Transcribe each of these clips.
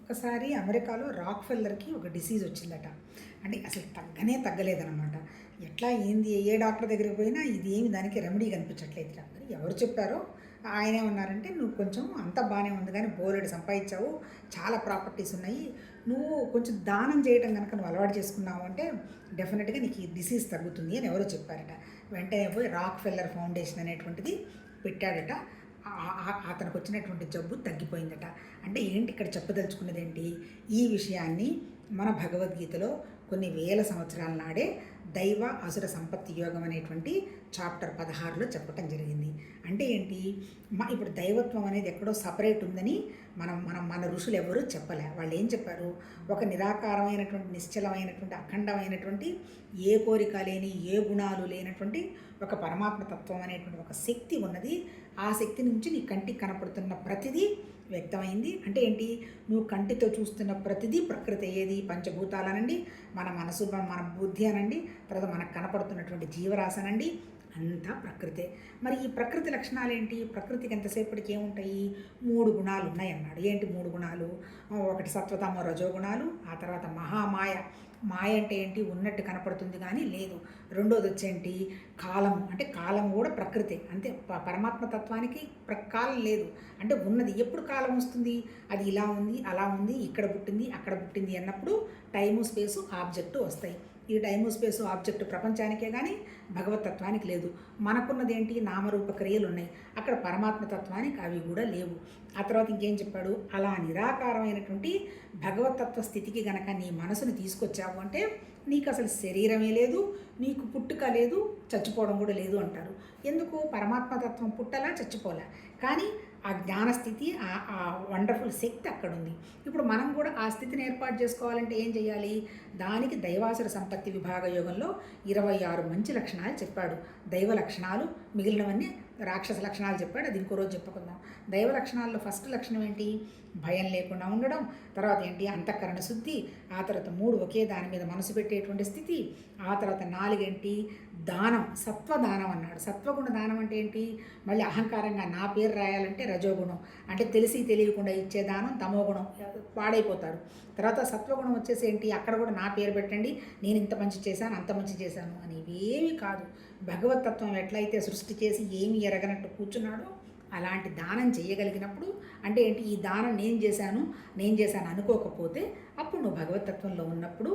ఒకసారి అమెరికాలో రాక్ ఫెల్లర్కి ఒక డిసీజ్ వచ్చిందట. అంటే అసలు తగ్గలేదనమాట. ఎట్లా ఏంది ఏ డాక్టర్ దగ్గరికి పోయినా ఇది ఏమి దానికి రెమెడీ కనిపించట్లేదుట. మరి ఎవరు చెప్పారో ఆయనే ఉన్నారంటే, నువ్వు కొంచెం అంతా బాగానే ఉంది కానీ బోలెడు సంపాదించావు, చాలా ప్రాపర్టీస్ ఉన్నాయి, నువ్వు కొంచెం దానం చేయడం కనుక నువ్వు అలవాటు చేసుకున్నావు అంటే డెఫినెట్గా నీకు ఈ డిసీజ్ తగ్గుతుంది అని ఎవరో చెప్పారట. వెంటనే పోయి రాక్ ఫెల్లర్ ఫౌండేషన్ అనేటువంటిది పెట్టాడట. అతనికి వచ్చినటువంటి జబ్బు తగ్గిపోయిందట. అంటే ఏంటి ఇక్కడ చెప్పదలుచుకున్నది ఏంటి? ఈ విషయాన్ని మన భగవద్గీతలో కొన్ని వేల సంవత్సరాల నాడే దైవ అసుర సంపత్తి యోగం అనేటువంటి చాప్టర్ 16లో చెప్పటం జరిగింది. అంటే ఏంటి? ఇప్పుడు దైవత్వం అనేది ఎక్కడో సపరేట్ ఉందని మన ఋషులు ఎవరూ చెప్పలే. వాళ్ళు ఏం చెప్పారు? ఒక నిరాకారమైనటువంటి, నిశ్చలమైనటువంటి, అఖండమైనటువంటి, ఏ కోరిక లేని, ఏ గుణాలు లేనటువంటి ఒక పరమాత్మ తత్వం అనేటువంటి ఒక శక్తి ఉన్నది. ఆ శక్తి నుంచి నీ కంటికి కనపడుతున్న ప్రతిదీ వ్యక్తమైంది. అంటే ఏంటి? నువ్వు కంటితో చూస్తున్న ప్రతిదీ ప్రకృతి. ఏది? పంచభూతాలనండి, మన మనసు, మన బుద్ధి అనండి, తర్వాత మనకు కనపడుతున్నటువంటి జీవరాశనండి, అంతా ప్రకృతే. మరి ఈ ప్రకృతి లక్షణాలు ఏంటి? ప్రకృతికి ఎంతసేపటికి ఏముంటాయి? 3 గుణాలు ఉన్నాయి అన్నాడు. ఏంటి 3 గుణాలు? ఒకటి సత్వతమో రజోగుణాలు, ఆ తర్వాత మహామాయ. మాయ అంటే ఏంటి? ఉన్నట్టు కనపడుతుంది కానీ లేదు. రెండోది వచ్చేంటి? కాలం. అంటే కాలం కూడా ప్రకృతే. అంతే. పరమాత్మ తత్వానికి కాలం లేదు. అంటే ఉన్నది. ఎప్పుడు కాలం వస్తుంది? అది ఇలా ఉంది, అలా ఉంది, ఇక్కడ పుట్టింది, అక్కడ పుట్టింది అన్నప్పుడు టైము, స్పేసు, ఆబ్జెక్టు వస్తాయి. ఈ టైము, స్పేసు, ఆబ్జెక్టు ప్రపంచానికే కానీ భగవతత్వానికి లేదు. మనకున్నది ఏంటి? నామరూప క్రియలు ఉన్నాయి. అక్కడ పరమాత్మ తత్వానికి అవి కూడా లేవు. ఆ తర్వాత ఇంకేం చెప్పాడు? అలా నిరాకారమైనటువంటి భగవతత్వ స్థితికి గనక నీ మనసుని తీసుకొచ్చావు అంటే నీకు అసలు శరీరమే లేదు, నీకు పుట్టుక లేదు, చచ్చిపోవడం కూడా లేదు అంటారు. ఎందుకు? పరమాత్మతత్వం పుట్టలా, చచ్చిపోలే. కానీ ఆ జ్ఞానస్థితి, ఆ వండర్ఫుల్ శక్తి అక్కడ ఉంది. ఇప్పుడు మనం కూడా ఆ స్థితిని ఏర్పాటు చేసుకోవాలంటే ఏం చేయాలి? దానికి దైవాసుర సంపత్తి విభాగ యోగంలో 26 మంచి లక్షణాలు చెప్పాడు. దైవ లక్షణాలు, మిగిలినవన్నీ రాక్షస లక్షణాలు చెప్పాడు. అది ఇంకో రోజు చెప్పుకుందాం. దైవ లక్షణాల్లో ఫస్ట్ లక్షణం ఏంటి? భయం లేకుండా ఉండడం. తర్వాత ఏంటి? అంతఃకరణ శుద్ధి. ఆ తర్వాత 3 ఒకే దాని మీద మనసు పెట్టేటువంటి స్థితి. ఆ తర్వాత 4 ఏంటి? దానం. సత్వదానం అన్నాడు. సత్వగుణ దానం అంటే ఏంటి? మళ్ళీ అహంకారంగా నా పేరు రాయాలంటే రజోగుణం. అంటే తెలిసి తెలియకుండా ఇచ్చే దానం తమోగుణం, పాడైపోతారు. తర్వాత సత్వగుణం వచ్చేసి ఏంటి? అక్కడ కూడా నా పేరు పెట్టండి, నేను ఇంత మంచి చేశాను, అంత మంచి చేశాను అని ఇవేమీ కాదు. భగవతత్వం ఎట్లయితే సృష్టి చేసి ఏమి ఎరగనట్టు కూర్చున్నాడో అలాంటి దానం చేయగలిగినప్పుడు, అంటే ఏంటి? ఈ దానం నేను చేశాను అనుకోకపోతే అప్పుడు నువ్వు భగవతత్వంలో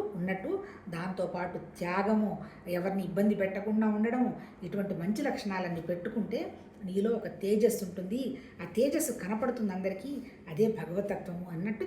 ఉన్నట్టు. దాంతోపాటు త్యాగము, ఎవరిని ఇబ్బంది పెట్టకుండా ఉండడము, ఇటువంటి మంచి లక్షణాలన్నీ పెట్టుకుంటే నీలో ఒక తేజస్సు ఉంటుంది. ఆ తేజస్సు కనపడుతుంది అందరికీ. అదే భగవతత్వము అన్నట్టు